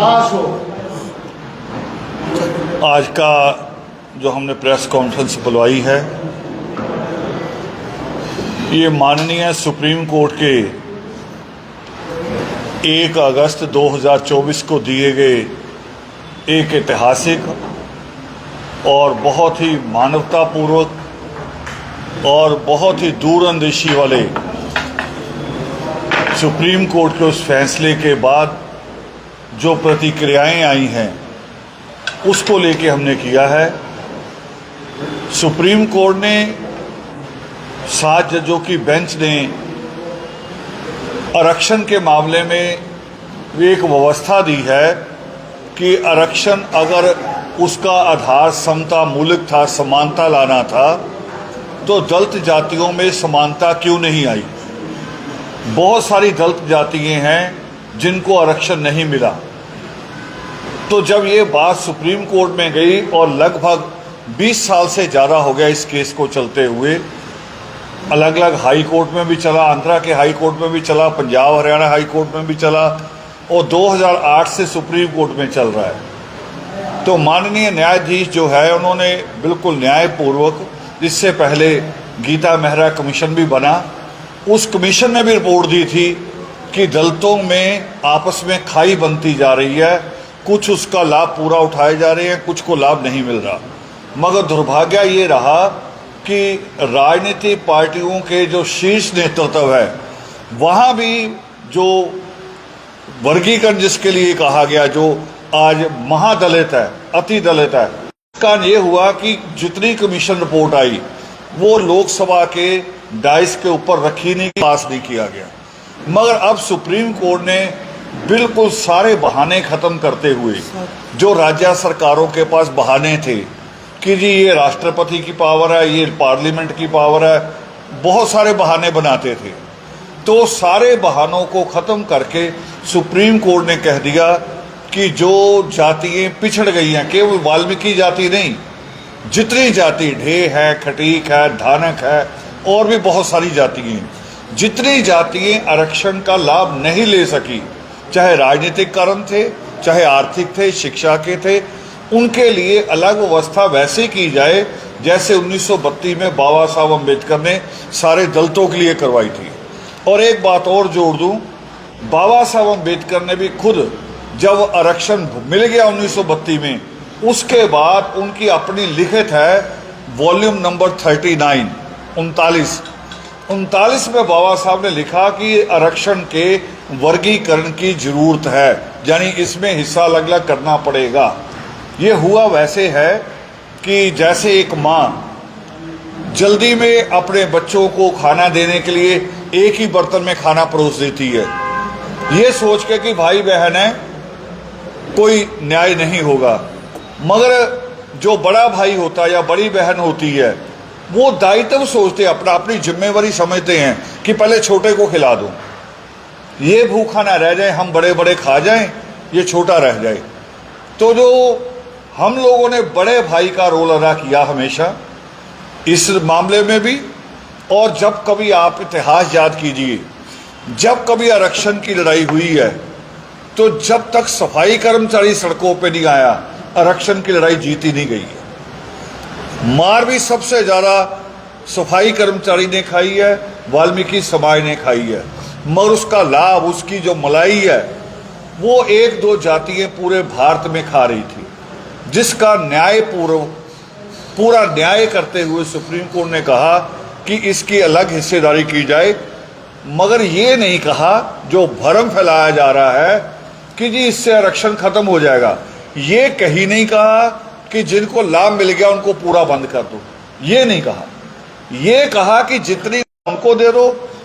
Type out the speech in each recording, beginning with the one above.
पास हो। आज का जो हमने प्रेस कॉन्फ्रेंस बुलवाई है, ये माननीय सुप्रीम कोर्ट के 1 अगस्त 2024 को दिए गए एक ऐतिहासिक और बहुत ही मानवतापूर्वक और बहुत ही दूरअंदेशी वाले सुप्रीम कोर्ट के उस फैसले के बाद जो प्रतिक्रियाएं आई हैं उसको लेके हमने किया है। सुप्रीम कोर्ट ने 7 जजों की बेंच ने आरक्षण के मामले में एक व्यवस्था दी है कि आरक्षण अगर उसका आधार समता मूलक था, समानता लाना था, तो दलित जातियों में समानता क्यों नहीं आई। बहुत सारी दलित जातियां हैं जिनको आरक्षण नहीं मिला। तो जब ये बात सुप्रीम कोर्ट में गई और लगभग 20 साल से ज़्यादा हो गया इस केस को चलते हुए, अलग अलग हाई कोर्ट में भी चला, आंध्रा के हाई कोर्ट में भी चला, पंजाब हरियाणा हाई कोर्ट में भी चला और 2008 से सुप्रीम कोर्ट में चल रहा है। तो माननीय न्यायाधीश जो है उन्होंने बिल्कुल न्यायपूर्वक, इससे पहले गीता मेहरा कमीशन भी बना, उस कमीशन ने भी रिपोर्ट दी थी कि दलितों में आपस में खाई बनती जा रही है, कुछ उसका लाभ पूरा उठाए जा रहे हैं, कुछ को लाभ नहीं मिल रहा। मगर दुर्भाग्य ये रहा कि राजनीतिक पार्टियों के जो शीर्ष नेतृत्व है वहाँ भी जो वर्गीकरण जिसके लिए कहा गया, जो आज महादलित है, अति दलित है, इसका ये हुआ कि जितनी कमीशन रिपोर्ट आई वो लोकसभा के डाइस के ऊपर रखी नहीं, पास नहीं किया गया। मगर अब सुप्रीम कोर्ट ने बिल्कुल सारे बहाने ख़त्म करते हुए, जो राज्य सरकारों के पास बहाने थे कि जी ये राष्ट्रपति की पावर है, ये पार्लियामेंट की पावर है, बहुत सारे बहाने बनाते थे, तो सारे बहानों को ख़त्म करके सुप्रीम कोर्ट ने कह दिया कि जो जातियाँ पिछड़ गई हैं, केवल वाल्मीकि जाति नहीं, जितनी जाति, ढे है, खटीक है, धानक है और भी बहुत सारी जातियाँ, जितनी जातियाँ आरक्षण का लाभ नहीं ले सकी, चाहे राजनीतिक कारण थे, चाहे आर्थिक थे, शिक्षा के थे, उनके लिए अलग व्यवस्था वैसे की जाए जैसे 1932 में बाबा साहब अम्बेडकर ने सारे दलितों के लिए करवाई थी। और एक बात और जोड़ दूं, बाबा साहब अम्बेडकर ने भी खुद जब आरक्षण मिल गया 1932 में, उसके बाद उनकी अपनी लिखित है वॉल्यूम नंबर 39 39 में बाबा साहब ने लिखा कि आरक्षण के वर्गीकरण की जरूरत है, यानी इसमें हिस्सा अलग अलग करना पड़ेगा। ये हुआ वैसे है कि जैसे एक माँ जल्दी में अपने बच्चों को खाना देने के लिए एक ही बर्तन में खाना परोस देती है, ये सोच के कि भाई बहन है कोई न्याय नहीं होगा। मगर जो बड़ा भाई होता है या बड़ी बहन होती है वो दायित्व सोचते, अपनी जिम्मेवारी समझते हैं कि पहले छोटे को खिला दो, ये भूखा ना रह जाए, हम बड़े बड़े खा जाएं, ये छोटा रह जाए। तो जो हम लोगों ने बड़े भाई का रोल अदा किया हमेशा इस मामले में भी। और जब कभी आप इतिहास याद कीजिए, जब कभी आरक्षण की लड़ाई हुई है तो जब तक सफाई कर्मचारी सड़कों पे नहीं आया, आरक्षण की लड़ाई जीती नहीं गई है। मार भी सबसे ज़्यादा सफाई कर्मचारी ने खाई है, वाल्मीकि समाज ने खाई है, मगर उसका लाभ, उसकी जो मलाई है वो 1-2 जातियाँ पूरे भारत में खा रही थी, जिसका पूरा न्याय करते हुए सुप्रीम कोर्ट ने कहा कि इसकी अलग हिस्सेदारी की जाए। मगर ये नहीं कहा, जो भ्रम फैलाया जा रहा है कि जी इससे आरक्षण खत्म हो जाएगा, ये कहीं नहीं कहा कि जिनको लाभ मिल गया उनको पूरा बंद कर दो, ये नहीं कहा। ये कहा कि जितनी उनको दे दो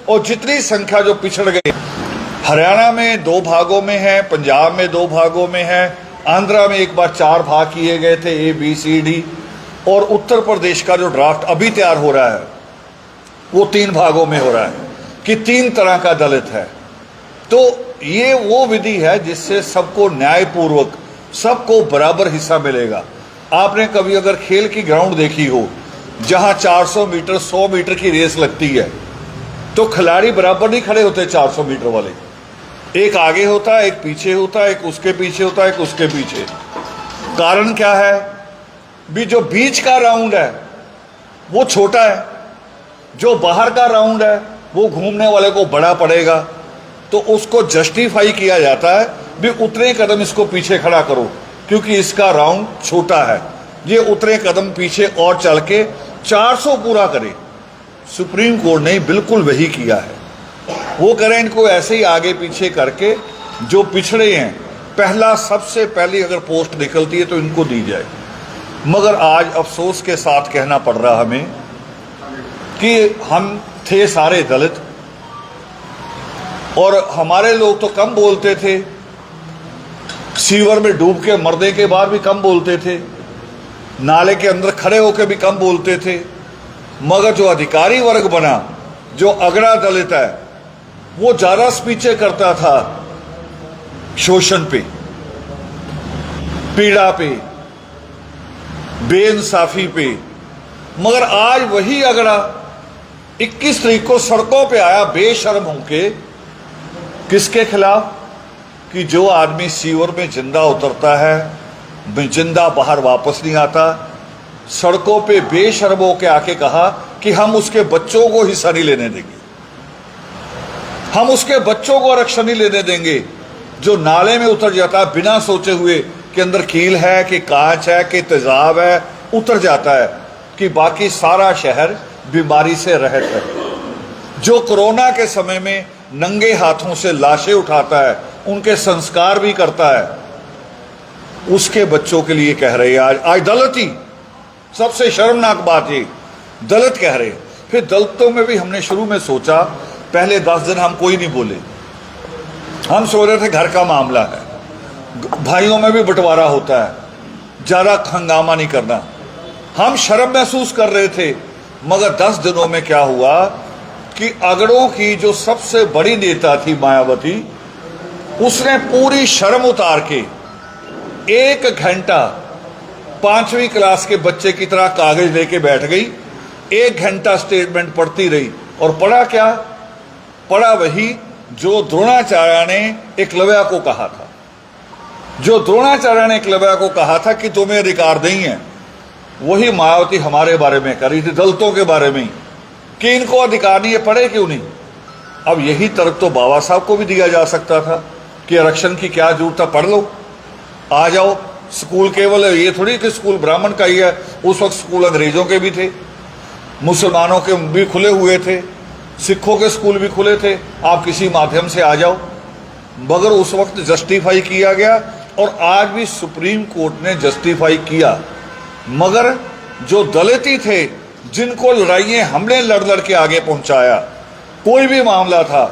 और जितनी संख्या जो पिछड़ गई, हरियाणा में 2 भागों में है, पंजाब में 2 भागों में है, आंध्रा में एक बार 4 भाग किए गए थे, A, B, C, D, और उत्तर प्रदेश का जो ड्राफ्ट अभी तैयार हो रहा है वो 3 भागों में हो रहा है कि 3 तरह का दलित है। तो ये वो विधि है जिससे सबको न्यायपूर्वक, सबको बराबर हिस्सा मिलेगा। आपने कभी अगर खेल की ग्राउंड देखी हो जहां 400 मीटर 100 मीटर की रेस लगती है तो खिलाड़ी बराबर नहीं खड़े होते 400 मीटर वाले, एक आगे होता है, एक पीछे होता है, एक उसके पीछे होता है, एक उसके पीछे। कारण क्या है? भी जो बीच का राउंड है वो छोटा है, जो बाहर का राउंड है वो घूमने वाले को बड़ा पड़ेगा। तो उसको जस्टिफाई किया जाता है भी उतने कदम इसको पीछे खड़ा करो क्योंकि इसका राउंड छोटा है, ये उतने कदम पीछे और चल के 400 पूरा करे। सुप्रीम कोर्ट ने बिल्कुल वही किया है। वो करें इनको ऐसे ही आगे पीछे करके जो पिछड़े हैं, पहला सबसे पहली अगर पोस्ट निकलती है तो इनको दी जाए। मगर आज अफसोस के साथ कहना पड़ रहा हमें कि हम थे सारे दलित और हमारे लोग तो कम बोलते थे, सीवर में डूब के मरने के बाद भी कम बोलते थे, नाले के अंदर खड़े होकर भी कम बोलते थे। मगर जो अधिकारी वर्ग बना, जो अगड़ा दलित है, वो ज्यादा स्पीचें करता था शोषण पे, पीड़ा पे, बेइंसाफी पे। मगर आज वही अगड़ा 21 तारीख को सड़कों पे आया बेशर्म होके, किसके खिलाफ? कि जो आदमी सीवर में जिंदा उतरता है, जिंदा बाहर वापस नहीं आता, सड़कों पे बेशर्म होके आके कहा कि हम उसके बच्चों को हिस्सा नहीं लेने देंगे, हम उसके बच्चों को आरक्षण नहीं लेने देंगे। जो नाले में उतर जाता है बिना सोचे हुए कि अंदर कील है कि कांच है कि तेजाब है, उतर जाता है कि बाकी सारा शहर बीमारी से रहित है। जो कोरोना के समय में नंगे हाथों से लाशें उठाता है, उनके संस्कार भी करता है, उसके बच्चों के लिए कह रहे हैं आज दलित ही। सबसे शर्मनाक बात ये दलित कह रहे। फिर दलितों में भी हमने शुरू में सोचा, पहले 10 दिन हम कोई नहीं बोले, हम सोच रहे थे घर का मामला है, भाइयों में भी बंटवारा होता है, ज्यादा हंगामा नहीं करना, हम शर्म महसूस कर रहे थे। मगर 10 दिनों में क्या हुआ कि अगड़ों की जो सबसे बड़ी नेता थी मायावती, उसने पूरी शर्म उतार के 1 घंटा 5वीं क्लास के बच्चे की तरह कागज लेके बैठ गई, 1 घंटा स्टेटमेंट पढ़ती रही। और पढ़ा क्या? पढ़ा वही जो द्रोणाचार्य ने एकलव्य को कहा था, जो द्रोणाचार्य ने एकलव्य को कहा था कि तुम्हें अधिकार नहीं है, वही मायावती हमारे बारे में कर रही थी, दलितों के बारे में, कि इनको अधिकार नहीं है, पढ़े क्यों नहीं। अब यही तर्क तो बाबा साहब को भी दिया जा सकता था कि आरक्षण की क्या जरूरत है, पढ़ लो, आ जाओ। स्कूल केवल ये थोड़ी कि स्कूल ब्राह्मण का ही है, उस वक्त स्कूल अंग्रेजों के भी थे, मुसलमानों के भी खुले हुए थे, सिखों के स्कूल भी खुले थे, आप किसी माध्यम से आ जाओ। मगर उस वक्त जस्टिफाई किया गया और आज भी सुप्रीम कोर्ट ने जस्टिफाई किया। मगर जो दलित ही थे, जिनको लड़ाइयाँ हमने लड़ लड़ के आगे पहुंचाया, कोई भी मामला था,